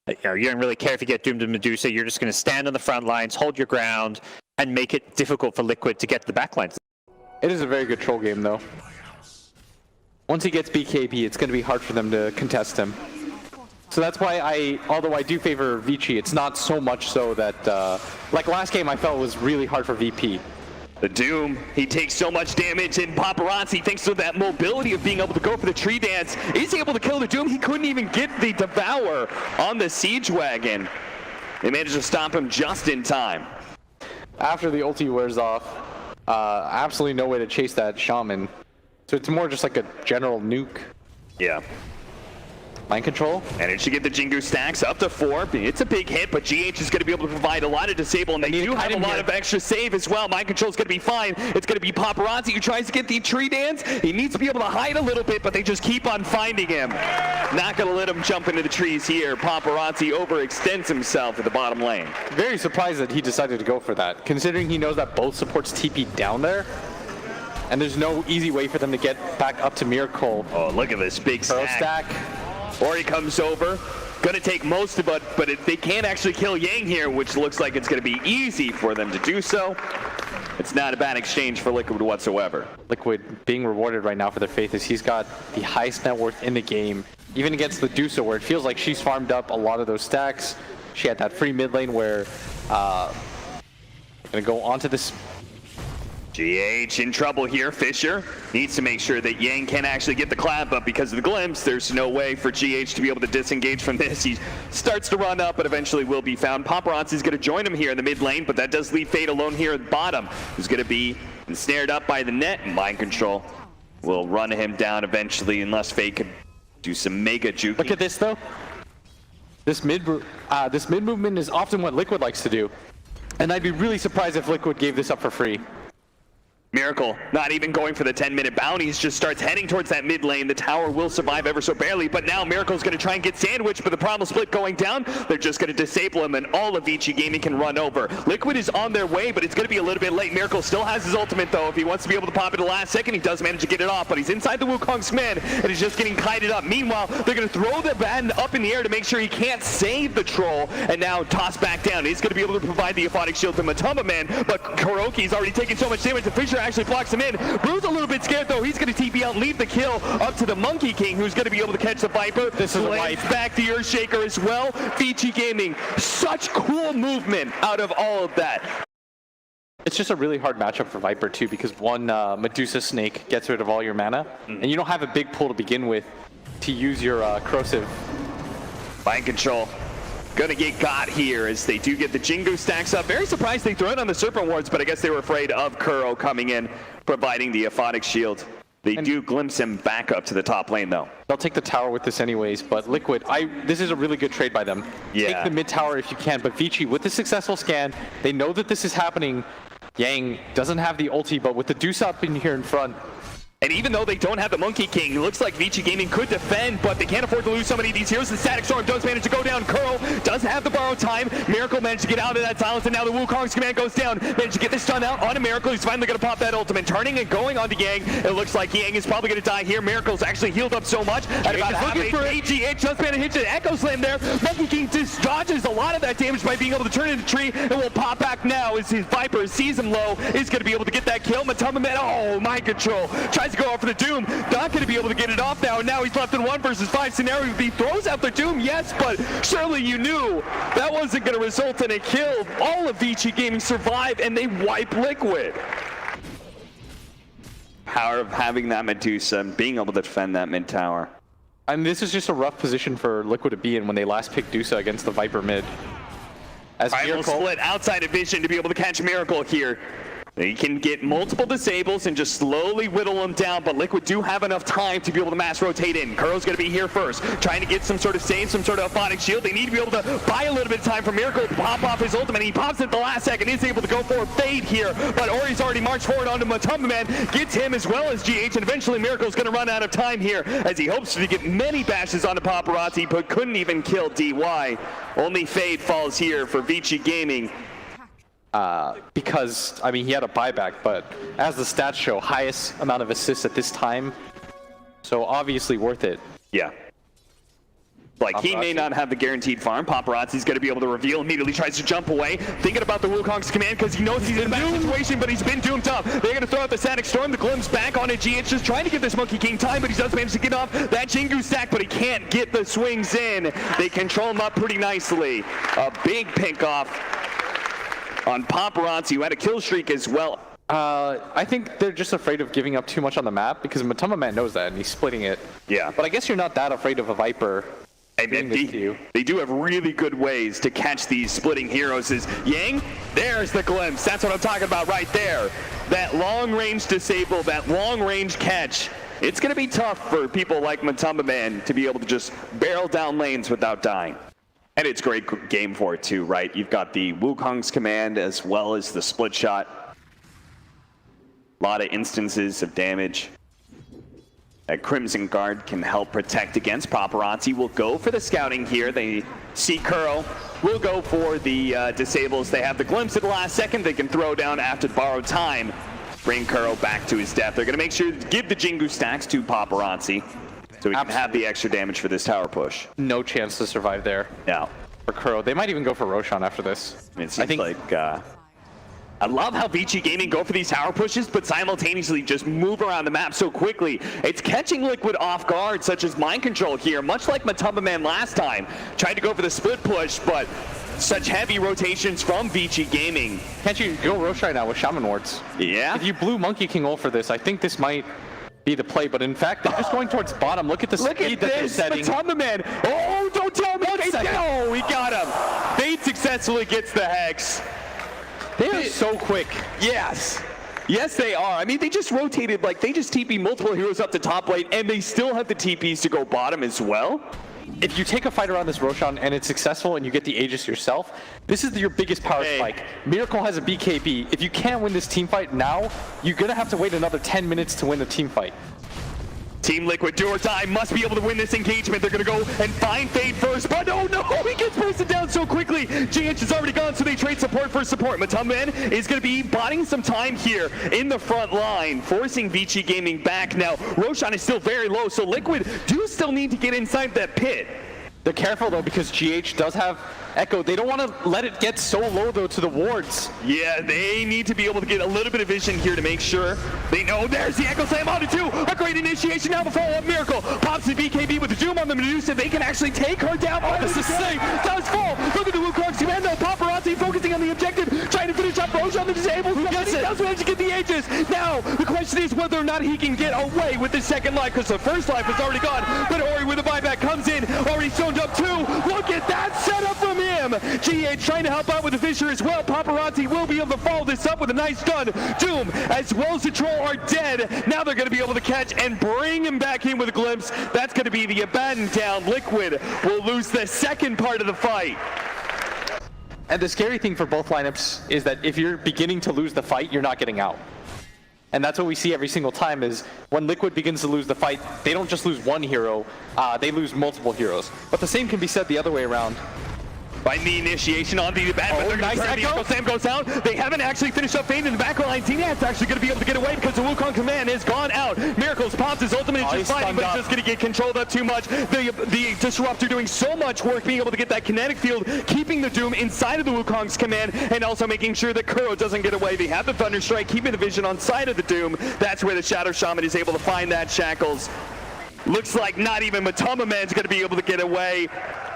You know, you don't really care if you get doomed to Medusa. You're just going to stand on the front lines, hold your ground, and make it difficult for Liquid to get to the back lines. It is a very good troll game, though. Once he gets BKB, it's going to be hard for them to contest him. So that's why although I do favor Vici, it's not so much so that, like last game I felt was really hard for VP. The Doom, he takes so much damage, and Paparazzi, thanks to that mobility of being able to go for the tree dance, is able to kill the Doom. He couldn't even get the Devour on the Siege Wagon. They managed to stop him just in time. After the ulti wears off, absolutely no way to chase that Shaman. So it's more just like a general nuke. Yeah. Mind control. And it should get the Jingu stacks up to 4. It's a big hit, but GH is going to be able to provide a lot of disable, and they do have a lot of extra save as well. Mind control is going to be fine. It's going to be Paparazzi who tries to get the tree dance. He needs to be able to hide a little bit, but they just keep on finding him. Not going to let him jump into the trees here. Paparazzi overextends himself at the bottom lane. Very surprised that he decided to go for that, considering he knows that both supports TP down there. And there's no easy way for them to get back up to Miracle. Oh, look at this big stack. Ori comes over, gonna take most of it, but they can't actually kill Yang here, which looks like it's gonna be easy for them to do so. It's not a bad exchange for Liquid whatsoever. Liquid being rewarded right now for their faith is he's got the highest net worth in the game, even against the Medusa, where it feels like she's farmed up a lot of those stacks. She had that free mid lane where gonna go onto this. GH in trouble here. Fisher needs to make sure that Yang can actually get the clap up because of the glimpse. There's no way for GH to be able to disengage from this. He starts to run up, but eventually will be found. Paparazzi is going to join him here in the mid lane, but that does leave Fade alone here at the bottom. He's going to be ensnared up by the net, and Mind Control will run him down eventually unless Fade could do some mega juke. Look at this though. This mid movement is often what Liquid likes to do, and I'd be really surprised if Liquid gave this up for free. Miracle not even going for the 10-minute bounties, just starts heading towards that mid lane. The tower will survive ever so barely, but now Miracle's going to try and get sandwiched, but the primal split going down, they're just going to disable him, and all of Vici Gaming can run over. Liquid is on their way, but it's going to be a little bit late. Miracle still has his ultimate, though. If he wants to be able to pop it the last second, he does manage to get it off, but he's inside the Wukong's command, and he's just getting kited up. Meanwhile, they're going to throw the band up in the air to make sure he can't save the troll, and now toss back down. He's going to be able to provide the Aphotic Shield to Matamba Man, but Kuroki's already taken so much damage that Fisher actually blocks him in. Bru's a little bit scared though. He's going to TP out and leave the kill up to the Monkey King, who's going to be able to catch the Viper. This is a wipe. Back the Earthshaker as well. Vici Gaming, such cool movement out of all of that. It's just a really hard matchup for Viper too, because one Medusa Snake gets rid of all your mana, and you don't have a big pool to begin with to use your corrosive. Mind Control gonna get got here as they do get the Jingu stacks up. Very surprised they throw it on the Serpent Wards, but I guess they were afraid of Kuro coming in, providing the Aphotic Shield. They do glimpse him back up to the top lane though. They'll take the tower with this anyways, but Liquid, this is a really good trade by them. Yeah. Take the mid tower if you can, but Vici, with the successful scan, they know that this is happening. Yang doesn't have the ulti, but with the Deuce up in here in front, and even though they don't have the Monkey King, it looks like Vici Gaming could defend, but they can't afford to lose so many of these heroes. The Static Storm does manage to go down. Kuro does have the borrowed time. Miracle managed to get out of that silence, and now the Wukong's command goes down. Managed to get this stun out onto Miracle. He's finally going to pop that ultimate. Turning and going onto Yang. It looks like Yang is probably going to die here. Miracle's actually healed up so much. At about half AGH just managed to hit the Echo Slam there. Monkey King just dodges a lot of that damage by being able to turn into a tree, and will pop back now as his Viper sees him low. Is going to be able to get that kill. Matamba Man, oh, Mind Control. Tries to go off for the Doom. Not going to be able to get it off now, and now he's left in 1 versus 5 scenario. He throws out the Doom, yes, but surely you knew that wasn't going to result in a kill. All of Vici Gaming survive, and they wipe Liquid. Power of having that Medusa and being able to defend that mid tower. And this is just a rough position for Liquid to be in when they last picked Dusa against the Viper mid. As Miracle split outside of vision to be able to catch Miracle here. They can get multiple disables and just slowly whittle them down, but Liquid do have enough time to be able to mass rotate in. Kuro's going to be here first, trying to get some sort of save, some sort of Aphotic Shield. They need to be able to buy a little bit of time for Miracle to pop off his ultimate. He pops it at the last second, is able to go for a fade here, but Ori's already marched forward onto Matamba Man, gets him as well as GH, and eventually Miracle's going to run out of time here as he hopes to get many bashes onto Paparazzi, but couldn't even kill DY. Only fade falls here for Vici Gaming. Because, I mean, he had a buyback, but as the stats show, highest amount of assists at this time, so obviously worth it. Yeah. Like, he may not have the guaranteed farm. Paparazzi's going to be able to reveal. Immediately tries to jump away. Thinking about the Wukong's command because he knows he's in a bad situation, but he's been doomed up. They're going to throw out the Static Storm. The Glimpse back on it. GH just trying to give this Monkey King time, but he does manage to get off that Jingu stack, but he can't get the swings in. They control him up pretty nicely. A big pick off on Paparazzi, who had a kill streak as well. I think they're just afraid of giving up too much on the map because Matama Man knows that and he's splitting it. Yeah. But I guess you're not that afraid of a Viper. And they do have really good ways to catch these splitting heroes. Is Yang, there's the glimpse. That's what I'm talking about right there. That long range disable, that long range catch. It's going to be tough for people like Matamba Man to be able to just barrel down lanes without dying. And it's great game for it too, right? You've got the Wukong's command as well as the split shot. A lot of instances of damage. That Crimson Guard can help protect against. Paparazzi will go for the scouting here. They see Kuro. Will go for the disables. They have the glimpse at the last second. They can throw down after borrowed time. Bring Kuro back to his death. They're going to make sure to give the Jingu stacks to Paparazzi so he can have the extra damage for this tower push. No chance to survive there. Yeah. For Kuro. They might even go for Roshan after this. I mean, it seems like... I love how Vici Gaming go for these tower pushes, but simultaneously just move around the map so quickly. It's catching Liquid off guard, such as Mind Control here, much like Matamba Man last time. Tried to go for the split push, but such heavy rotations from Vici Gaming. Can't you go Roshan now with Shaman Wards? Yeah. If you blew Monkey King ult for this, I think this might be the play, but in fact, they're just going towards bottom. Look at the speed that they're setting. Matamba Man. Oh, don't tell me. Oh, he got him. Fade successfully gets the Hex. They are so quick. Yes. Yes, they are. I mean, they just rotated, like, they just TP multiple heroes up to top lane, and they still have the TPs to go bottom as well. If you take a fight around this Roshan and it's successful and you get the Aegis yourself, this is your biggest power spike. Miracle has a BKB. If you can't win this team fight now, you're going to have to wait another 10 minutes to win the team fight. Team Liquid, do or die, must be able to win this engagement. They're going to go and find Fade first, but oh no, he gets posted down so quickly. GH is already gone, so they trade support for support. Matamba is going to be buying some time here in the front line, forcing Vici Gaming back. Now, Roshan is still very low, so Liquid do still need to get inside that pit. They're careful though because GH does have Echo. They don't want to let it get so low though to the wards. Yeah, they need to be able to get a little bit of vision here to make sure they know. There's the Echo Slam on it too. A great initiation now. The follow-up Miracle pops the BKB with the Doom on the Medusa. They can actually take her down. Oh, this is safe. Does fall. Look at the Wukong's command though. Paparazzi focusing on the objective, trying to finish up Roshan the disabled. He does manage to get the Aegis. Now the question is whether or not he can get away with the second life because the first life is already gone. But Ori with a buyback comes in. Already stoned up too. Look at that setup from him. GH trying to help out with the Fisher as well. Paparazzi will be able to follow this up with a nice stun. Doom as well as the Troll are dead. Now they're going to be able to catch and bring him back in with a glimpse. That's going to be the Abaddon down. Liquid will lose the second part of the fight. And the scary thing for both lineups is that if you're beginning to lose the fight, you're not getting out. And that's what we see every single time is when Liquid begins to lose the fight, they don't just lose one hero, they lose multiple heroes. But the same can be said the other way around. Find the initiation on the Abaddon, but nice Echo. Sam goes out. They haven't actually finished up Fade in the back line. T-Nat's actually going to be able to get away because the Wukong command has gone out. Miracles pops his ultimate, just fighting, but he's just going to get controlled up too much. The Disruptor doing so much work, being able to get that kinetic field, keeping the Doom inside of the Wukong's command, and also making sure that Kuro doesn't get away. They have the Thunder Strike, keeping the vision on side of the Doom. That's where the Shadow Shaman is able to find that Shackles. Looks like not even Matamba Man's going to be able to get away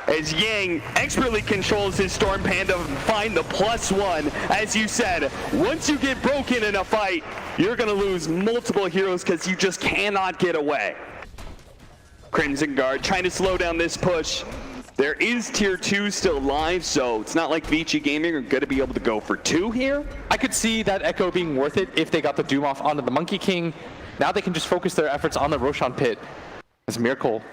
as Yang expertly controls his Storm Panda and find the +1. As you said, once you get broken in a fight, you're going to lose multiple heroes because you just cannot get away. Crimson Guard trying to slow down this push. There is tier 2 still live, so it's not like Vici Gaming are going to be able to go for 2 here. I could see that Echo being worth it if they got the Doom off onto the Monkey King. Now they can just focus their efforts on the Roshan pit. As Miracle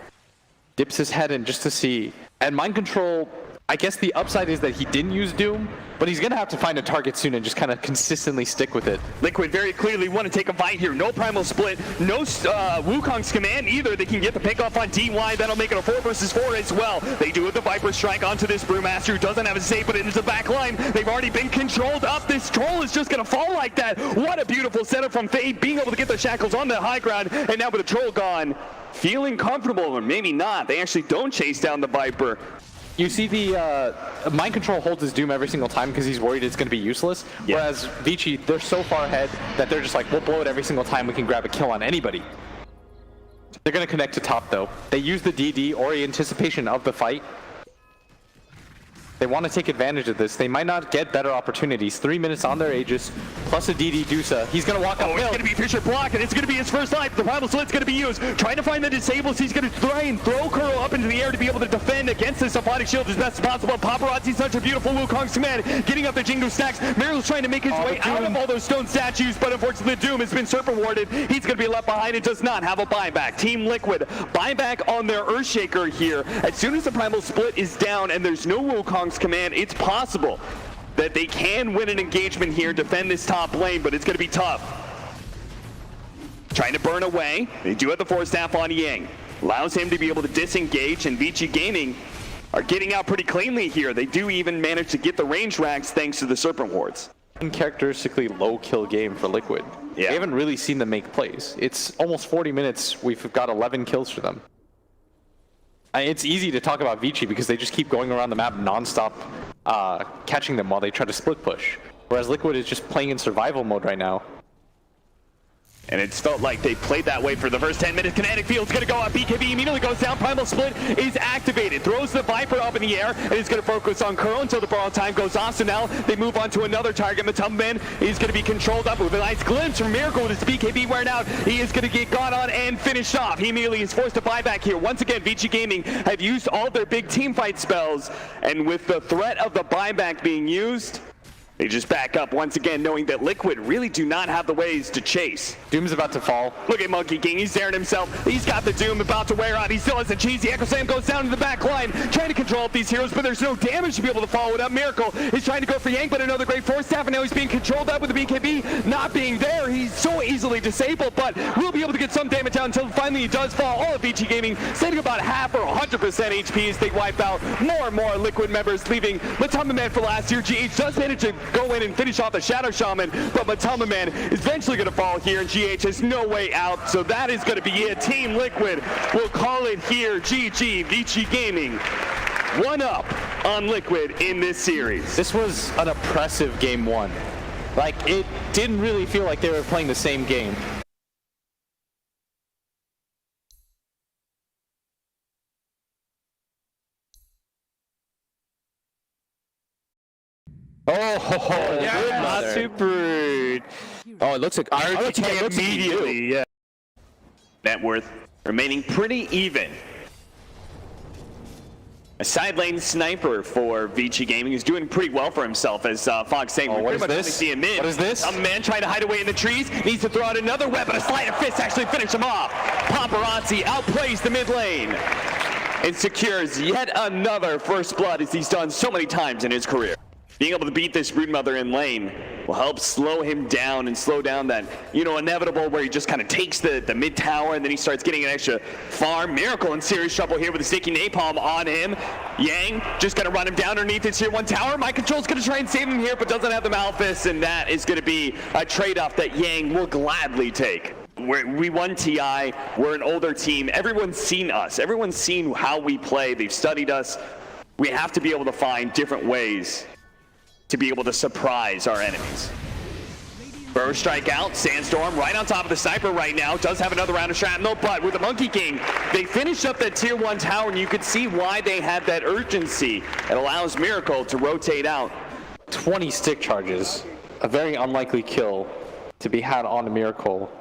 dips his head in just to see. And Mind Control I guess the upside is that he didn't use Doom, but he's going to have to find a target soon and just kind of consistently stick with it. Liquid very clearly want to take a fight here. No primal split, no Wukong's command either. They can get the pick off on DY. That'll make it a 4 versus 4 as well. They do with the Viper strike onto this Brewmaster who doesn't have a save, but it is the back line. They've already been controlled up. This troll is just going to fall like that. What a beautiful setup from Fade, being able to get the shackles on the high ground, and now with the troll gone, feeling comfortable, or maybe not. They actually don't chase down the Viper. You see the mind control holds his Doom every single time because he's worried it's going to be useless. Yeah. Whereas Vici, they're so far ahead that they're just like, we'll blow it every single time we can grab a kill on anybody. They're going to connect to top though. They use the DD or in anticipation of the fight. They want to take advantage of this. They might not get better opportunities. 3 minutes on their Aegis, plus a DD Dusa. He's going to walk up. It's going to be Fisher block, and it's going to be his first life. The primal split's going to be used. Trying to find the disables. He's going to try and throw Curl up into the air to be able to defend against this Applied Shield as best as possible. Paparazzi's such a beautiful Wukong's command, getting up the Jingu stacks. Miracle's trying to make his way out of all those stone statues, but unfortunately the Doom has been Serpent warded. He's going to be left behind and does not have a buyback. Team Liquid, buyback on their Earthshaker here. As soon as the primal split is down and there's no Wukong's command, it's possible that they can win an engagement here, defend this top lane, but it's going to be tough. Trying to burn away. They do have the Force Staff on Yang. Allows him to be able to disengage, and Vici Gaming are getting out pretty cleanly here. They do even manage to get the range racks thanks to the Serpent Wards. Characteristically low kill game for Liquid. Yeah. We haven't really seen them make plays. It's almost 40 minutes. We've got 11 kills for them. It's easy to talk about Vici because they just keep going around the map non-stop, catching them while they try to split push. Whereas Liquid is just playing in survival mode right now. And it's felt like they played that way for the first 10 minutes. Kinetic Field's going to go up. BKB immediately goes down. Primal Split is activated. Throws the Viper up in the air. And is going to focus on Curl until the borrow time goes off. So now they move on to another target. Matumban is going to be controlled up with a nice glimpse from Miracle with his BKB wearing out. He is going to get gone on and finished off. He immediately is forced to buy back here. Once again, Vici Gaming have used all their big team fight spells. And with the threat of the buyback being used, they just back up once again, knowing that Liquid really do not have the ways to chase. Doom's about to fall. Look at Monkey King, he's daring himself. He's got the Doom about to wear out. He still has a cheesy Echo Slam, goes down to the back line, trying to control up these heroes, but there's no damage to be able to follow it up. Miracle is trying to go for Yang, but another great Force Staff, and now he's being controlled up with the BKB not being there. He's so easily disabled, but will be able to get some damage out until finally he does fall. All of Vici Gaming saving about half or 100% HP as they wipe out more and more Liquid members, leaving Matama Man for last year. GH does manage to go in and finish off the Shadow Shaman, but Matama Man is eventually going to fall here, and GH has no way out, so that is going to be it. Team Liquid will call it here. GG, Vici Gaming, 1-up on Liquid in this series. This was an oppressive game one. Like, it didn't really feel like they were playing the same game. Oh, yeah, not super rude. Oh, it looks like RGK immediately, yeah. Net worth remaining pretty even. A side lane sniper for Vici Gaming, who's doing pretty well for himself, as Fox saying. Oh, what is this? See him in. What is this? A man trying to hide away in the trees, needs to throw out another weapon. A sleight of fist actually finish him off. Paparazzi outplays the mid lane and secures yet another first blood, as he's done so many times in his career. Being able to beat this Broodmother in lane will help slow him down and slow down that, inevitable where he just kind of takes the mid tower and then he starts getting an extra farm. Miracle in serious trouble here with a sticky napalm on him. Yang just going to run him down underneath his tier 1 tower. Mind Control's going to try and save him here, but doesn't have the Malphus, and that is going to be a trade-off that Yang will gladly take. We won TI. We're an older team. Everyone's seen us. Everyone's seen how we play. They've studied us. We have to be able to find different ways to be able to surprise our enemies. Burst strike out, Sandstorm right on top of the sniper right now, does have another round of shrapnel, but with the Monkey King, they finished up that tier 1 tower, and you could see why they had that urgency. It allows Miracle to rotate out. 20 stick charges, a very unlikely kill to be had on a Miracle.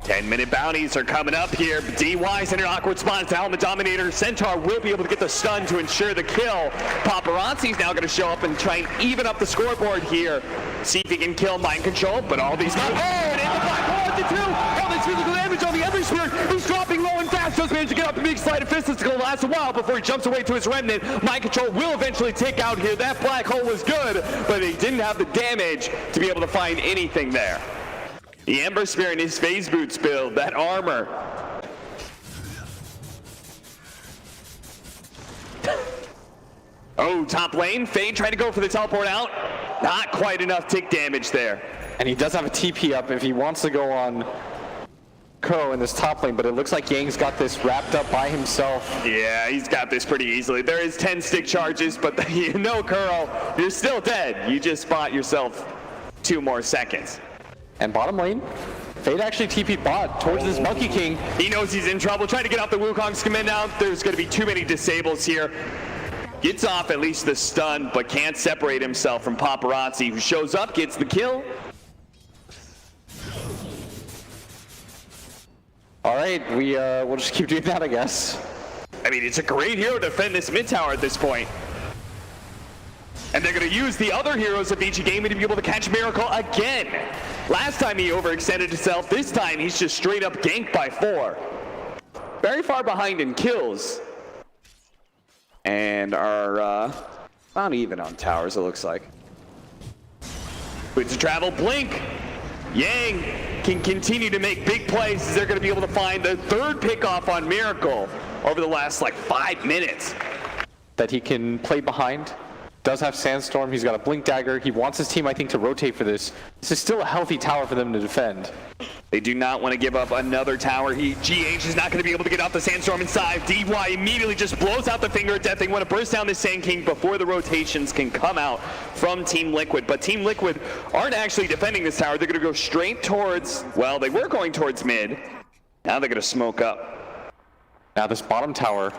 10-minute bounties are coming up here. DY's in an awkward spot. It's the Helmet Dominator. Centaur will be able to get the stun to ensure the kill. Paparazzi's now going to show up and try and even up the scoreboard here. See if he can kill Mind Control, but all these... Oh, and in the back, 1-2! Oh, there's physical damage on the other Ember Spirit, he's dropping low and fast. Just managed to get up the big slide of fist. It's going to last a while before he jumps away to his remnant. Mind control will eventually take out here. That black hole was good, but he didn't have the damage to be able to find anything there. The Ember Spirit in his phase boots build, that armor. Oh, top lane, Fade trying to go for the teleport out. Not quite enough tick damage there. And he does have a TP up if he wants to go on Kuro in this top lane, but it looks like Yang's got this wrapped up by himself. Yeah, he's got this pretty easily. There is 10 stick charges, but you know, Kuro, you're still dead. You just bought yourself 2 more seconds. And bottom lane, Fade actually TP bot towards this Monkey King. He knows he's in trouble, trying to get off the Wukong's command out. There's going to be too many disables here. Gets off at least the stun, but can't separate himself from Paparazzi, who shows up, gets the kill. All right, we'll just keep doing that, I guess. I mean, it's a great hero to defend this mid tower at this point. And they're going to use the other heroes of Vici Gaming to be able to catch Miracle again. Last time he overextended himself. This time he's just straight up ganked by 4. Very far behind in kills. And are about even on towers, it looks like. With the travel blink, Yang can continue to make big plays as they're going to be able to find the 3rd pickoff on Miracle over the last like 5 minutes. That he can play behind. Does have Sandstorm, he's got a Blink Dagger. He wants his team, I think, to rotate for this. This is still a healthy tower for them to defend. They do not want to give up another tower. GH is not going to be able to get off the Sandstorm inside. DY immediately just blows out the Finger of Death. They want to burst down the Sand King before the rotations can come out from Team Liquid. But Team Liquid aren't actually defending this tower. They're going to go straight towards, well, they were going towards mid. Now they're going to smoke up. Now this bottom tower.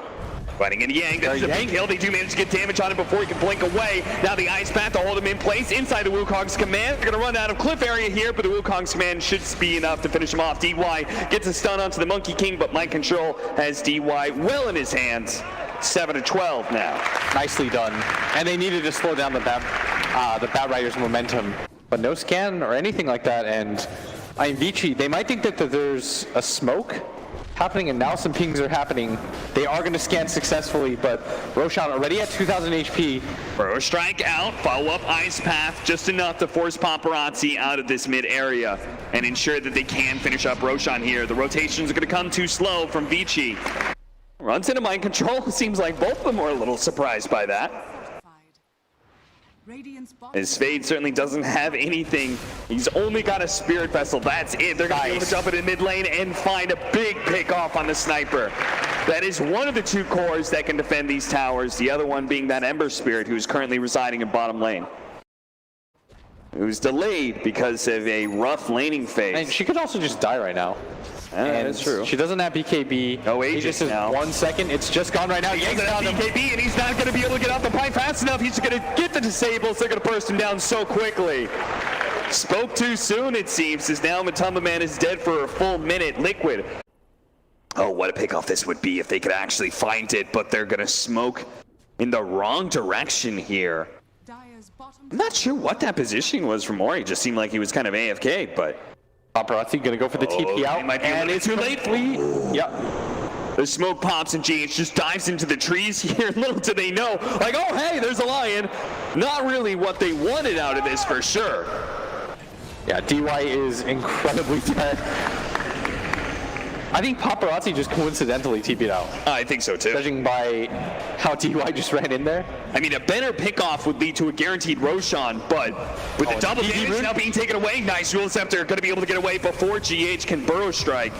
Fighting in Yang, that's a big kill. They do manage to get damage on him before he can blink away. Now the Ice Path to hold him in place inside the Wukong's command. They're going to run out of cliff area here, but the Wukong's command should be enough to finish him off. DY gets a stun onto the Monkey King, but Mind Control has DY well in his hands. 7-12 now. Nicely done. And they needed to slow down the Bat Riders' momentum, but no scan or anything like that. And I mean, Vici, they might think that there's a smoke happening, and now some pings are happening. They are going to scan successfully, but Roshan already at 2,000 HP. Burrow strike out, follow up Ice Path, just enough to force Paparazzi out of this mid area and ensure that they can finish up Roshan here. The rotations are going to come too slow from Vici. Runs into Mind Control. Seems like both of them were a little surprised by that. His Fade certainly doesn't have anything. He's only got a Spirit Vessel. That's it. They're going to be able to jump it in mid lane and find a big pick off on the Sniper. That is one of the 2 cores that can defend these towers. The other one being that Ember Spirit, who's currently residing in bottom lane. It was delayed because of a rough laning phase. And she could also just die right now. And that's true. She doesn't have BKB. No Aegis now. 1 second. It's just gone right now. He doesn't have BKB, and he's not going to be able to get off the pipe fast enough. He's going to get the disables. They're going to burst him down so quickly. Spoke too soon, it seems, as now Matamba Man is dead for a full minute. Liquid. Oh, what a pickoff this would be if they could actually find it, but they're going to smoke in the wrong direction here. I'm not sure what that positioning was from Ori. It just seemed like he was kind of AFK, but... Paparazzi gonna go for the TP out, and it's too late. Yep. The smoke pops and GH just dives into the trees here. Little do they know, like, oh hey, there's a lion. Not really what they wanted out of this for sure. Yeah, DY is incredibly dead. I think Paparazzi just coincidentally TP'd out. I think so too. Judging by how DY just ran in there. I mean, a better pickoff would lead to a guaranteed Roshan, but with the double damage now being taken away, nice Rule Scepter going to be able to get away before GH can Burrow Strike.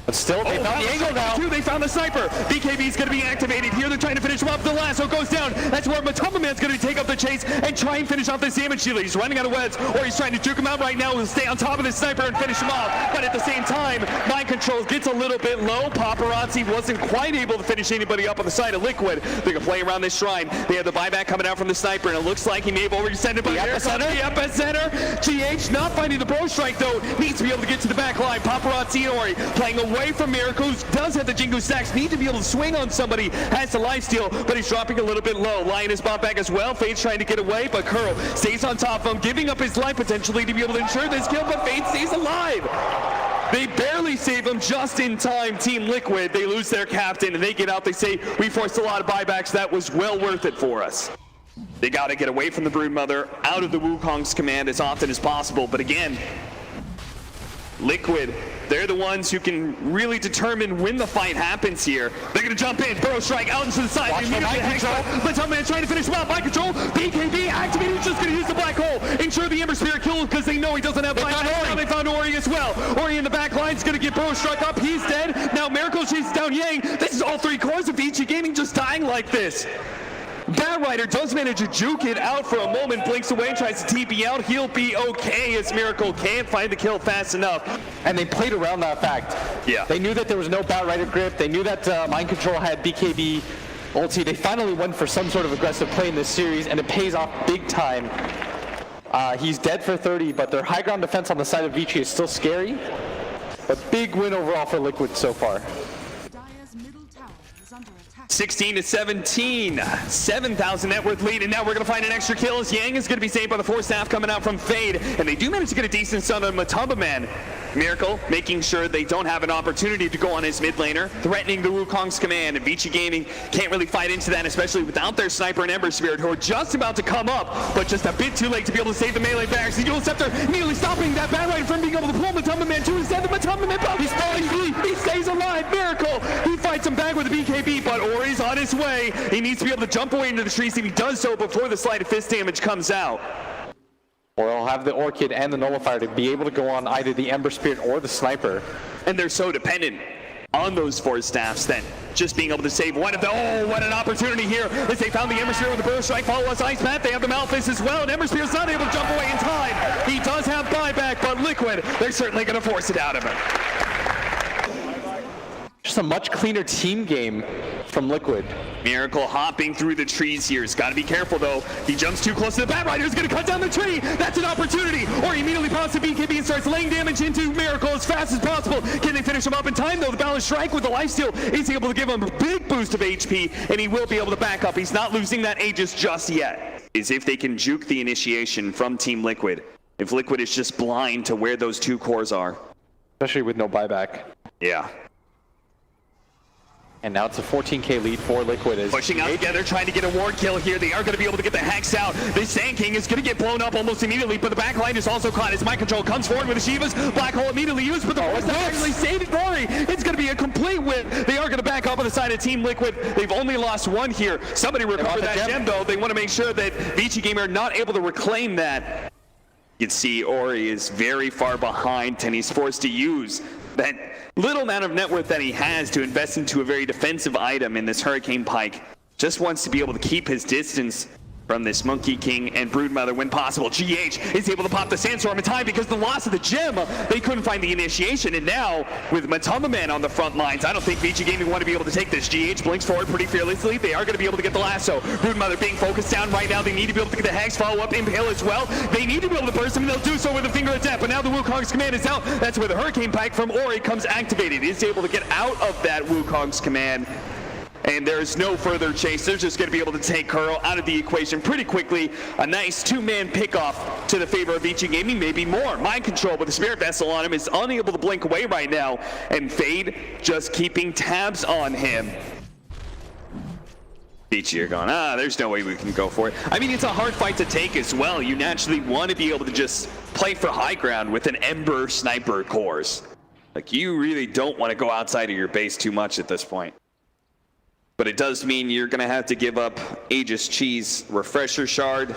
But still, they found the angle now. They found the Sniper. BKB is going to be activated here. They're trying to finish him up. The lasso goes down. That's where Matamba Man's going to take up the chase and try and finish off this damage dealer. He's running out of weds, or he's trying to juke him out right now and stay on top of the Sniper and finish him off. But at the same time, Mind Control gets a little bit low. Paparazzi wasn't quite able to finish anybody up on the side of Liquid. They're going to play around this shrine. They have the buyback coming out from the Sniper, and it looks like he may have already sent it by the epicenter. GH not finding the Burrow Strike, though. Needs to be able to get to the back line. Paparazzi and Ori playing away from Miracles. Does have the Jingu stacks, need to be able to swing on somebody, has the lifesteal, but he's dropping a little bit low. Lion is bought back as well. Fade's trying to get away, but Curl stays on top of him, giving up his life potentially to be able to ensure this kill, but Fade stays alive. They barely save him just in time. Team Liquid, they lose their captain and they get out. They say, we forced a lot of buybacks. That was well worth it for us. They got to get away from the Broodmother, out of the Wukong's command as often as possible. But again, Liquid, they're the ones who can really determine when the fight happens here. They're going to jump in, burrow strike out into the side. MaTomaman trying to finish him out. Mind control, BKB activated, he's just going to use the black hole. Ensure the Ember Spirit kills because they know he doesn't have life. Now they found Ori as well. Ori in the back line is going to get burrow struck up. He's dead. Now Miracle chases down Yang. This is all 3 cores of Vici Gaming just dying like this. Batrider does manage to juke it out for a moment, blinks away, tries to TP out. He'll be okay as Miracle can't find the kill fast enough. And they played around that fact. Yeah. They knew that there was no Batrider grip. They knew that Mind Control had BKB ulti. They finally went for some sort of aggressive play in this series, and it pays off big time. He's dead for 30, but their high ground defense on the side of Vici is still scary. But big win overall for Liquid so far. 16-17, 7,000 net worth lead, and now we're going to find an extra kill as Yang is going to be saved by the 4 staff coming out from Fade, and they do manage to get a decent stun on MaTomaman. Miracle making sure they don't have an opportunity to go on his mid laner, threatening the Wukong's command, and Vici Gaming can't really fight into that, especially without their sniper and Ember Spirit, who are just about to come up, but just a bit too late to be able to save the melee barracks. The Dual Scepter nearly stopping that Batrider from being able to pull MaTomaman to his death. The MaTomaman, he's falling, he stays alive. Miracle, he fights him back with a BKB, but Ori's on his way. He needs to be able to jump away into the trees, and he does so before the sleight of fist damage comes out. Or he'll have the Orchid and the Nullifier to be able to go on either the Ember Spirit or the Sniper. And they're so dependent on those 4 staffs that just being able to save one of the, oh, what an opportunity here as they found the Ember Spirit with the Burst Strike, follow us Ice Path. They have the Malphus as well, and Ember Spirit's not able to jump away in time. He does have buyback, but Liquid, they're certainly going to force it out of him. Just a much cleaner team game from Liquid. Miracle hopping through the trees here. He's got to be careful though. He jumps too close to the Batrider. He's going to cut down the tree. That's an opportunity. Or he immediately pops the BKB and starts laying damage into Miracle as fast as possible. Can they finish him up in time though? The Balance Strike with the lifesteal is able to give him a big boost of HP, and he will be able to back up. He's not losing that Aegis just yet. Is if they can juke the initiation from Team Liquid. If Liquid is just blind to where those 2 cores are. Especially with no buyback. Yeah. And now it's a 14k lead for Liquid. As pushing out together, trying to get a ward kill here. They are going to be able to get the Hex out. This Sand King is going to get blown up almost immediately, but the back line is also caught as Mind Control comes forward with the Shivas. Black Hole immediately used, but the force that actually saved Rory. It's going to be a complete win. They are going to back up on the side of Team Liquid. They've only lost 1 here. Somebody recover that gem though. They want to make sure that Vici Gamer are not able to reclaim that. You can see Ori is very far behind, and he's forced to use that little amount of net worth that he has to invest into a very defensive item in this Hurricane Pike. Just wants to be able to keep his distance from this Monkey King and Broodmother when possible. GH is able to pop the Sandstorm in time because the loss of the gem, they couldn't find the initiation, and now with MaTomaman on the front lines, I don't think Vici Gaming want to be able to take this. GH blinks forward pretty fearlessly. They are going to be able to get the lasso. Broodmother being focused down right now. They need to be able to get the Hex, follow up, Impale as well. They need to be able to burst him, and they'll do so with a Finger of Death, but now the Wukong's command is out. That's where the Hurricane Pike from Ori comes activated. Is able to get out of that Wukong's command. And there's no further chase. They're just going to be able to take Curl out of the equation pretty quickly. A nice 2-man pickoff to the favor of Vici Gaming, maybe more. Mind Control with the Spirit Vessel on him is unable to blink away right now. And Fade just keeping tabs on him. Vici are going, there's no way we can go for it. I mean, it's a hard fight to take as well. You naturally want to be able to just play for high ground with an Ember Sniper cores. Like, you really don't want to go outside of your base too much at this point. But it does mean you're going to have to give up Aegis Cheese Refresher Shard.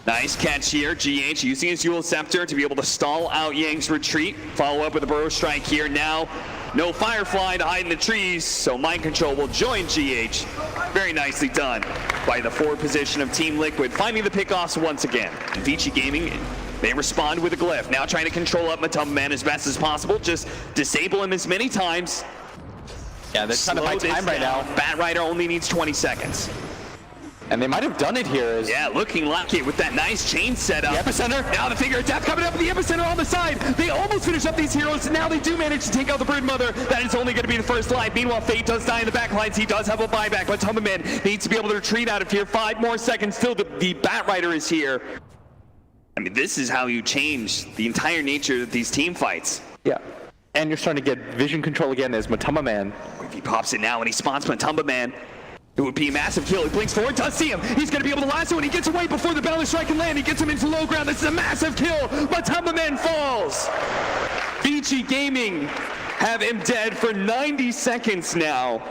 Nice catch here. GH using his Dual Scepter to be able to stall out Yang's retreat. Follow up with a Burrow Strike here. Now, no Firefly to hide in the trees, so Mind Control will join GH. Very nicely done by the forward position of Team Liquid, finding the pickoffs once again. Vici Gaming, they respond with a Glyph. Now trying to control up MaTomaman as best as possible. Just disable him as many times. Yeah, they're trying to buy time right now. Batrider only needs 20 seconds. And they might have done it here. Yeah, looking lucky with that nice chain setup. The Epicenter. Now the Finger of Death coming up with the Epicenter on the side. They almost finish up these heroes. Now they do manage to take out the Broodmother. That is only going to be the first life. Meanwhile, Fate does die in the back lines. He does have a buyback, but MaTomaman needs to be able to retreat out of here. 5 more seconds till the Batrider is here. I mean, this is how you change the entire nature of these team fights. Yeah. And you're starting to get vision control again as Matumba Man. If he pops it now and he spots Matumba Man, it would be a massive kill. He blinks forward, does see him. He's going to be able to lasso and he gets away before the boundless strike can land. He gets him into low ground. This is a massive kill. Matumba Man falls. Vici Gaming have him dead for 90 seconds now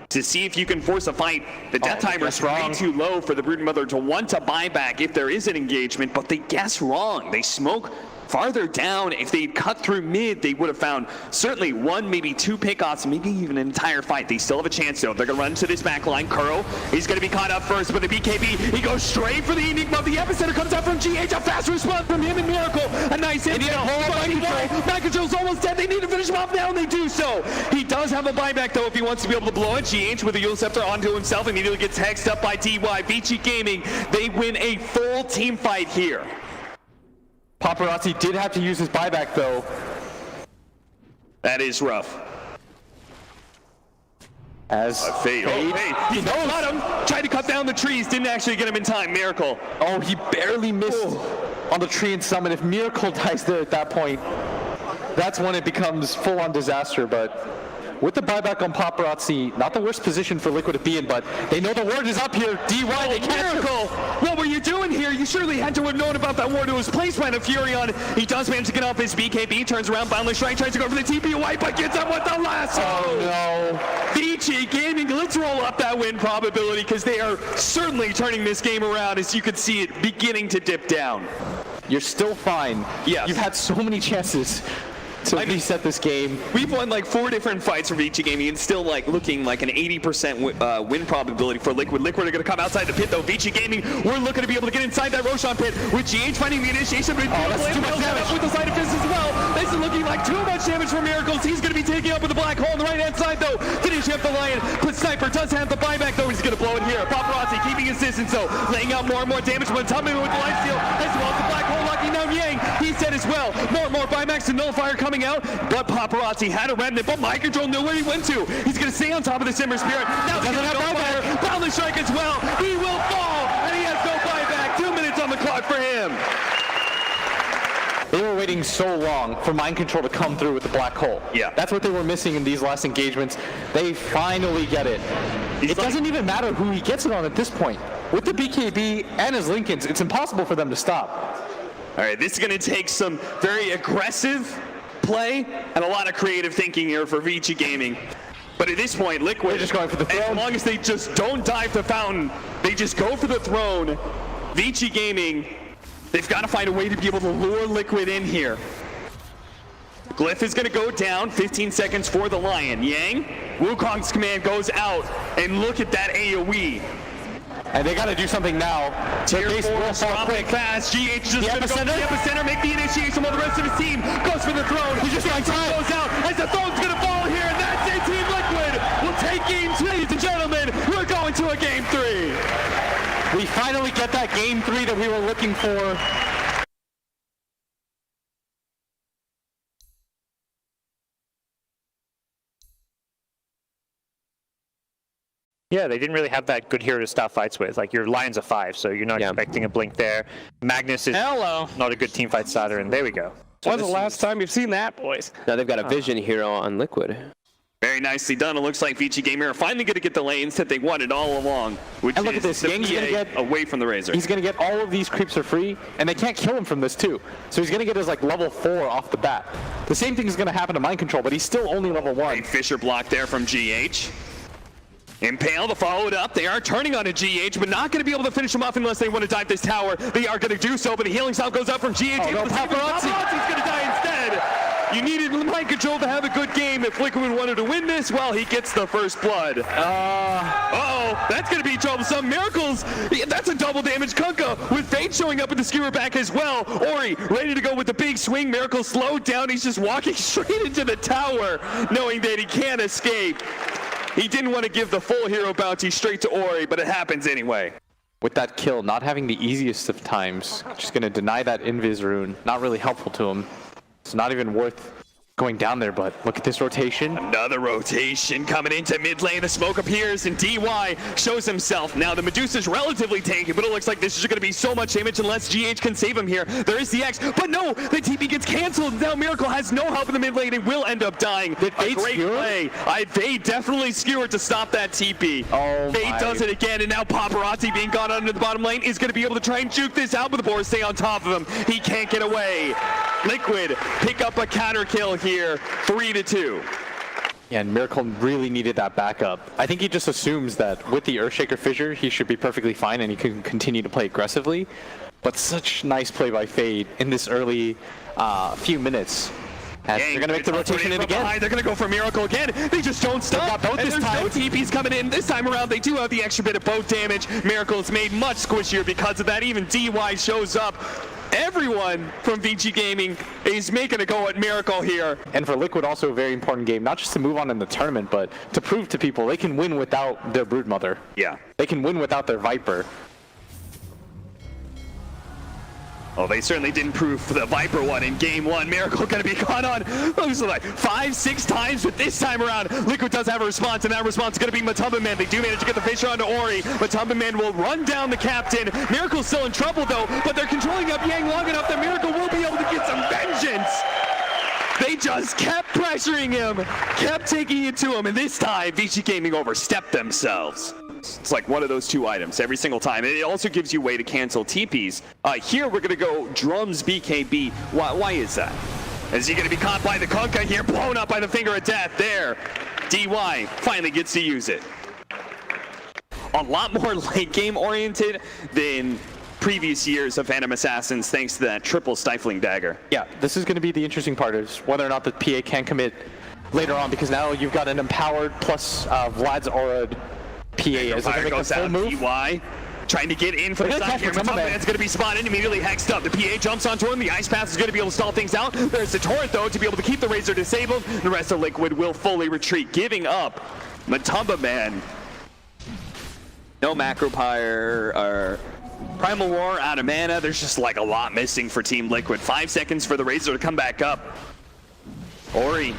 to see if you can force a fight. The death timer is way too low for the Brood Mother to want to buy back if there is an engagement, but they guess wrong. They smoke farther down. If they'd cut through mid, they would have found certainly one, maybe two pickoffs, maybe even an entire fight. They still have a chance though. They're going to run to this back line. Kuro, he's going to be caught up first, but the BKB, he goes straight for the Enigma. The epicenter comes out from GH. A fast response from him and Miracle. A nice hit. Mind Control's almost dead. They need to finish him off now, and they do so. He does have a buyback though if he wants to be able to blow it. GH with a Eul Scepter onto himself immediately gets hexed up by DY. Vici Gaming, they win a full team fight here. Paparazzi did have to use his buyback though. That is rough. As Fade. He got him. Tried to cut down the trees, didn't actually get him in time. Miracle. Oh, he barely missed on the tree and summon. If Miracle dies there at that point, that's when it becomes full-on disaster. But with the buyback on Paparazzi, not the worst position for Liquid to be in, but they know the ward is up here. DY, they can't. Miracle! What were you doing here? You surely had to have known about that ward. It was placed by the Furion. He does manage to get off his BKB, turns around, boundless strike, tries to go for the TP white, but gets up with the lasso! Oh no. Vici Gaming, let's roll up that win probability because they are certainly turning this game around as you can see it beginning to dip down. You're still fine. Yes. You've had so many chances to reset this game. We've won like 4 different fights for Vici Gaming and still like looking like an 80% win probability for Liquid. Liquid are going to come outside the pit though. Vici Gaming, we're looking to be able to get inside that Roshan pit with GH finding the initiation, but that's too much damage with the side of fist as well. This is looking like too much damage for Miracles. He's going to be taking up with the black hole on the right hand side though. Finishing up the Lion, but Sniper does have the buyback though. He's going to blow it here. Paparazzi keeping his distance though, laying out more and more damage, but Tummy with the life steal as well as the black hole locking down Yang. He's dead as well. More buybacks and Nullifier coming out, but Paparazzi had a remnant, but Mind Control knew where he went to. He's going to stay on top of the Simmer Spirit. Now he's going to go fire. Boundless strike as well. He will fall, and he has no buyback. 2 minutes on the clock for him. They were waiting so long for Mind Control to come through with the black hole. Yeah. That's what they were missing in these last engagements. They finally get it. It doesn't even matter who he gets it on at this point. With the BKB and his Lincolns, it's impossible for them to stop. All right, this is going to take some very aggressive play and a lot of creative thinking here for Vici Gaming. But at this point, Liquid, they're just going for the throne. As long as they just don't dive the fountain, they just go for the throne. Vici Gaming, they've got to find a way to be able to lure Liquid in here. Glyph is going to go down, 15 seconds for the Lion. Yang, Wukong's command goes out, and look at that AoE. And they got to do something now. Tier 4 dropping fast. GH just going to go to the epicenter, make the initiation while the rest of his team goes for the throne. He just goes out as the throne's going to fall here, and that's it. Team Liquid will take game 2. Ladies and gentlemen, we're going to a game 3. We finally get that game 3 that we were looking for. Yeah, they didn't really have that good hero to start fights with. Like, your Lion's a 5, so you're not expecting a blink there. Magnus is not a good team fight starter, and there we go. So when's the last time you've seen that, boys? Now they've got a vision hero on Liquid. Very nicely done. It looks like Vici Gaming are finally going to get the lanes that they wanted all along, which and look is at this. the Yang's gonna get away from the Razor. He's going to get all of these creeps for free, and they can't kill him from this too. So he's going to get his like level 4 off the bat. The same thing is going to happen to Mind Control, but he's still only level 1. Great Fisher block there from GH. Impale to follow it up. They are turning on a GH, but not going to be able to finish him off unless they want to dive this tower. They are going to do so, but the healing sound goes up from GH. Oh, no, Paparazzi's going to die instead. You needed Mind Control to have a good game. If Liquid wanted to win this, well, he gets the first blood. Uh-oh, that's going to be troublesome. Miracles, that's a double damage. Kunkka with Fate showing up in the skewer back as well. Ori ready to go with the big swing. Miracles slowed down. He's just walking straight into the tower, knowing that he can't escape. He didn't want to give the full hero bounty straight to Ori, but it happens anyway. With that kill, not having the easiest of times, just going to deny that Invis rune. Not really helpful to him. It's not even worth going down there, but look at this rotation. Another rotation coming into mid lane. The smoke appears and DY shows himself. Now the Medusa's relatively tanky, but it looks like this is going to be so much damage unless GH can save him here. There is the X, but no, the TP gets canceled. Now Miracle has no help in the mid lane. It will end up dying. Did Fade great skewer? play. Fade definitely skewered to stop that TP. Oh Fade my. does it again, and now Paparazzi being gone under the bottom lane is going to be able to try and juke this out, but the board stay on top of him. He can't get away. Liquid pick up a counter kill here, 3-2. Yeah, and Miracle really needed that backup. I think he just assumes that with the Earthshaker Fissure, he should be perfectly fine and he can continue to play aggressively. But such nice play by Fade in this early few minutes. As they're going to make the rotation in again. They're going to go for Miracle again. They just don't stop. Both And this there's time. no TPs coming in. This time around, they do have the extra bit of boat damage. Miracle is made much squishier because of that. Even DY shows up. Everyone from Vici Gaming is making a go at Miracle here. And for Liquid, also a very important game, not just to move on in the tournament, but to prove to people they can win without their Broodmother. Yeah. They can win without their Viper. Oh, they certainly didn't prove the Viper one in game one. Miracle going to be caught on, looks like 5-6 times, but this time around, Liquid does have a response, and that response is going to be Matumba Man. They do manage to get the Fissure onto Ori. Matumba Man will run down the captain. Miracle's still in trouble, though, but they're controlling up Yang long enough that Miracle will be able to get some vengeance. They just kept pressuring him, kept taking it to him, and this time, Vici Gaming overstepped themselves. It's like one of those two items every single time. And it also gives you a way to cancel TPs. Here we're going to go Drums BKB. Why is that? Is he going to be caught by the Kunkka here? Blown up by the Finger of Death there. DY finally gets to use it. A lot more late game oriented than previous years of Phantom Assassins thanks to that triple stifling dagger. Yeah, this is going to be the interesting part, is whether or not the PA can commit later on, because now you've got an empowered plus Vlad's Aura PA as Fire a goes full out. move. DY trying to get in for the They're gonna side here. catch Matumba Man. Man's going to be spotted, immediately hexed up. The PA jumps onto him. The Ice Path is going to be able to stall things out. There's the Torrent, though, to be able to keep the Razor disabled. The rest of Liquid will fully retreat, giving up Matumba Man. No Macro Pyre or Primal War out of mana. There's just like a lot missing for Team Liquid. 5 seconds for the Razor to come back up. Ori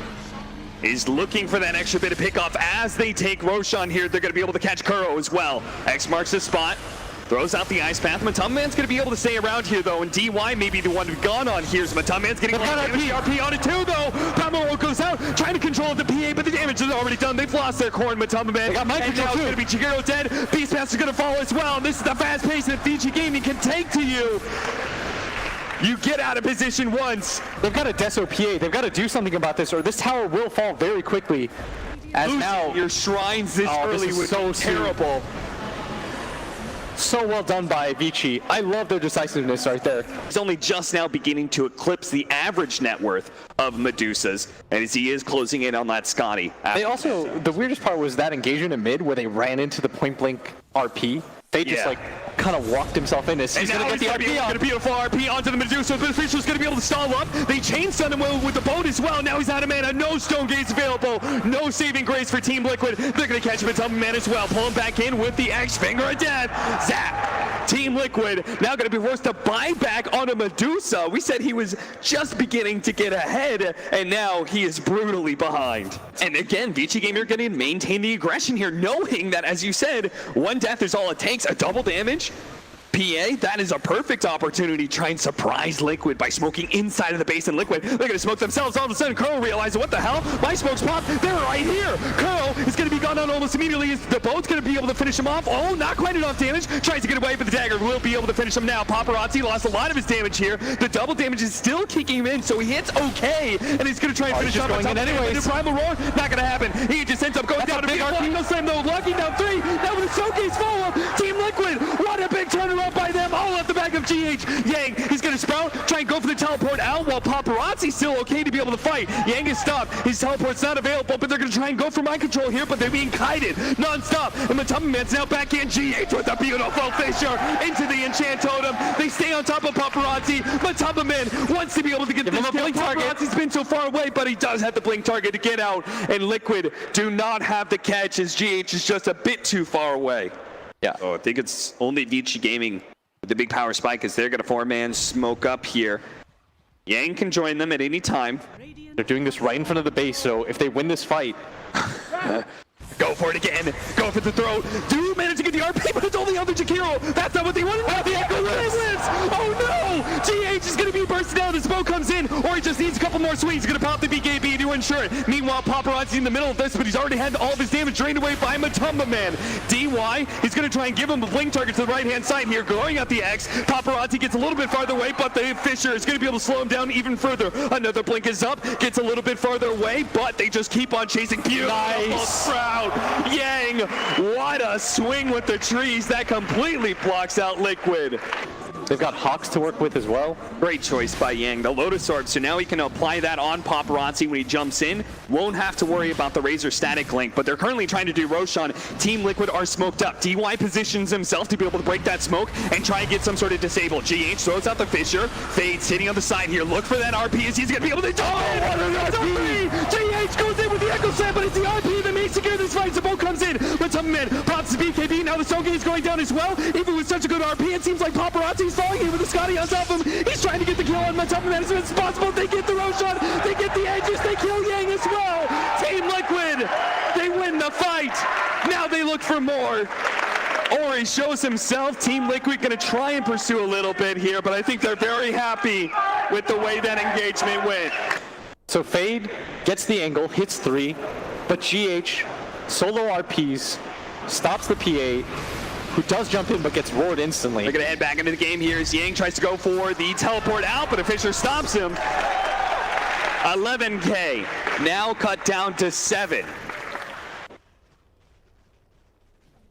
is looking for that extra bit of pickoff as they take Roshan here. They're going to be able to catch Kuro as well. X marks the spot. Throws out the Ice Path. Matumba Man's going to be able to stay around here, though, and DY may be the one who's gone on here. So Matumba Man's getting a lot of damage. RP on it, too, though. Primal goes out, trying to control the PA, but the damage is already done. They've lost their core, and Matumba Man. They got mind And now control, it's going to be Chiguro dead. Beastmaster's is going to follow as well. And this is the fast pace that Vici Gaming can take to you. You get out of position once. They've got a Deso PA. They've got to do something about this, or this tower will fall very quickly. As Losing now, your shrines this early is would so be terrible. So well done by Vici. I love their decisiveness right there. He's only just now beginning to eclipse the average net worth of Medusa's, and as he is closing in on that Scotty. They also, the weirdest part was that engagement in mid where they ran into the point blank RP. They just like kind of walked himself in as he's going to get the RP on. A beautiful RP onto the Medusa, but Fisher's going to be able to stall up. They chain stun him with the boat as well. Now he's out of mana. No stone gates available. No saving grace for Team Liquid. They're going to catch him at Matumba Man as well. Pull him back in with the X Finger of Death. Zap. Team Liquid now going to be forced to buy back on a Medusa. We said he was just beginning to get ahead, and now he is brutally behind. And again, Vici Gamer are going to maintain the aggression here, knowing that, as you said, one death is all it takes. A double damage. PA, that is a perfect opportunity to try and surprise Liquid by smoking inside of the base, and Liquid, they're going to smoke themselves. All of a sudden, Kuro realizes, what the hell? My smokes popped. They're right here. Kuro is going to be gone down almost immediately. The boat's going to be able to finish him off. Oh, not quite enough damage. Tries to get away, but the dagger will be able to finish him now. Paparazzi lost a lot of his damage here. The double damage is still kicking him in, so he hits okay, and he's going to try and finish off going in anyways. The Primal Roar, not going to happen. He just ends up going down to big RP. No slam, though. Locking down 3. Now with a showcase follow-up. Team Liquid, what a big turnaround by them. All at the back of GH. Yang, he's going to sprout, try and go for the teleport out while Paparazzi's still okay to be able to fight. Yang is stopped. His teleport's not available, but they're going to try and go for mind control here, but they're being kited non-stop. And Matumba Man's now back in. GH with a beautiful Fissure into the enchant totem. They stay on top of Paparazzi. Matumba Man wants to be able to get this kill. Paparazzi's been so far away, but he does have the blink target to get out. And Liquid do not have the catch as GH is just a bit too far away. Yeah. Oh, I think it's only Vici Gaming with the big power spike as they're going to 4-man smoke up here. Yang can join them at any time. They're doing this right in front of the base, so if they win this fight... Go for it again. Go for the throw. Do manage to get the RP, but it's only on the Jakiro. That's not what they wanted. The Echo wins. Oh no! GH is going to be bursting out. The smoke comes in, or he just needs a couple more swings. He's going to pop the BKB to ensure it. Meanwhile, Paparazzi in the middle of this, but he's already had all of his damage drained away by Matumba Man. DY, he's going to try and give him a blink target to the right-hand side here, going out the X. Paparazzi gets a little bit farther away, but the Fisher is going to be able to slow him down even further. Another blink is up, gets a little bit farther away, but they just keep on chasing. Beautiful crowd. Yang, what a swing with the trees. That completely blocks out Liquid. They've got Hawks to work with as well. Great choice by Yang. The Lotus Orb, so now he can apply that on Paparazzi when he jumps in. Won't have to worry about the Razor static link, but they're currently trying to do Roshan. Team Liquid are smoked up. DY positions himself to be able to break that smoke and try and get some sort of disable. GH throws out the Fisher. Fades sitting on the side here. Look for that RP as he's going to be able to jump in. GH goes in with the Echo Slam, but it's the RP that may secure this fight. Zabot comes in, but Tumman pops the BKB. Now the Soge is going down as well. Even with such a good RP, it seems like Paparazzi's falling here with the Scotty on top of him. He's trying to get the kill on Matumba Man as soon as possible. They get the Roshan, they get the edges, they kill Yang as well. Team Liquid, they win the fight. Now they look for more. Ori shows himself. Team Liquid gonna try and pursue a little bit here, but I think they're very happy with the way that engagement went. So Fade gets the angle, hits 3, but GH solo RPs, stops the PA, who does jump in but gets roared instantly. They're gonna head back into the game here as Yang tries to go for the teleport out, but a Fisher stops him. 11K, now cut down to 7.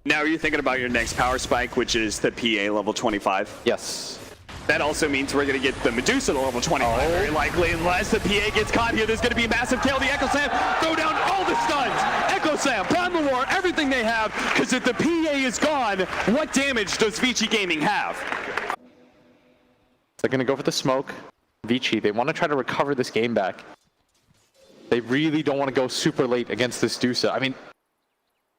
Now are you thinking about your next power spike, which is the PA level 25? Yes. That also means we're going to get the Medusa to level 25, very likely, unless the PA gets caught here. There's going to be a massive kill. The Echo Slam, throw down all the stuns. Echo Slam, Prime the War, everything they have, because if the PA is gone, what damage does Vici Gaming have? They're going to go for the smoke. Vici, they want to try to recover this game back. They really don't want to go super late against this Dusa. I mean,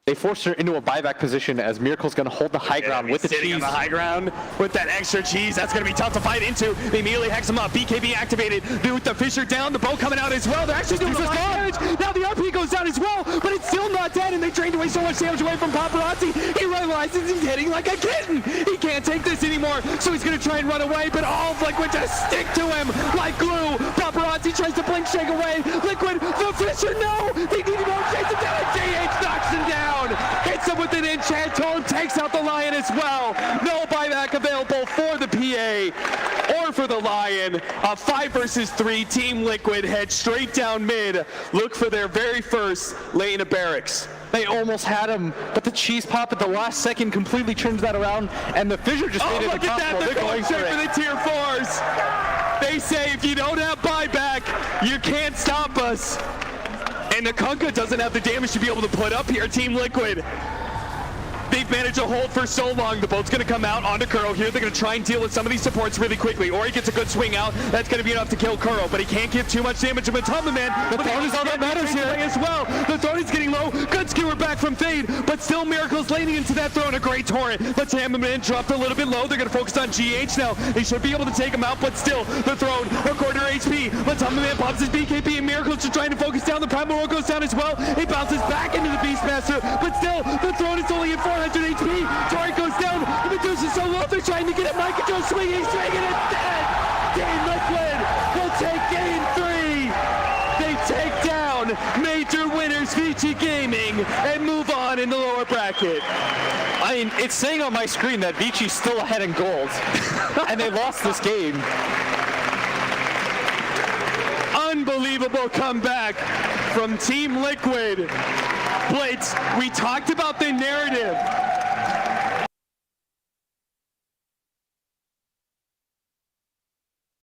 they forced her into a buyback position as Miracle's going to hold the high ground with the cheese. Sitting on the high ground with that extra cheese. That's going to be tough to fight into. They immediately hex him up. BKB activated. With the Fisher down, the bow coming out as well. They're actually doing some damage. Now the RP goes down as well, but it's still not dead, and they drained away so much damage away from Paparazzi. He realizes he's hitting like a kitten. He can't take this anymore, so he's going to try and run away, but all of Liquid just stick to him like glue. Paparazzi tries to blink shake away. Liquid, the Fisher, no! They need to go chase him down. JH knocks him down. Hits him with an enchant tome, takes out the Lion as well. No buyback available for the PA or for the Lion. A 5 versus 3, Team Liquid head straight down mid. Look for their very first lane of barracks. They almost had him, but the cheese pop at the last second completely turns that around, and the Fissure just made it look at that, they're going straight for the tier 4s. They say if you don't have buyback, you can't stop us. And the Kunkka doesn't have the damage to be able to put up here. Team Liquid, they've managed to hold for so long. The boat's going to come out onto Kuro here. They're going to try and deal with some of these supports really quickly. Or he gets a good swing out. That's going to be enough to kill Kuro, but he can't give too much damage to Matumba Man. The throne is all that matters here as well. The throne is getting low. Good skewer back from Fade, but still Miracle's laning into that throne. A great torrent. Matumba Man dropped a little bit low. They're going to focus on GH now. They should be able to take him out, but still the throne, a quarter HP. Matumba Man pops his BKB, and Miracle's just trying to focus down. The Primal Roar goes down as well. He bounces back into the Beastmaster, but still the throne is only at 400 HP. Torrent goes down, Medusa's so low, they're trying to get it, mind control swinging, it's dead! Team Liquid will take game 3! They take down major winners Vici Gaming and move on in the lower bracket. I mean, it's saying on my screen that Vici's still ahead in gold, and they lost this game. Unbelievable comeback from Team Liquid. Blitz, we talked about the narrative.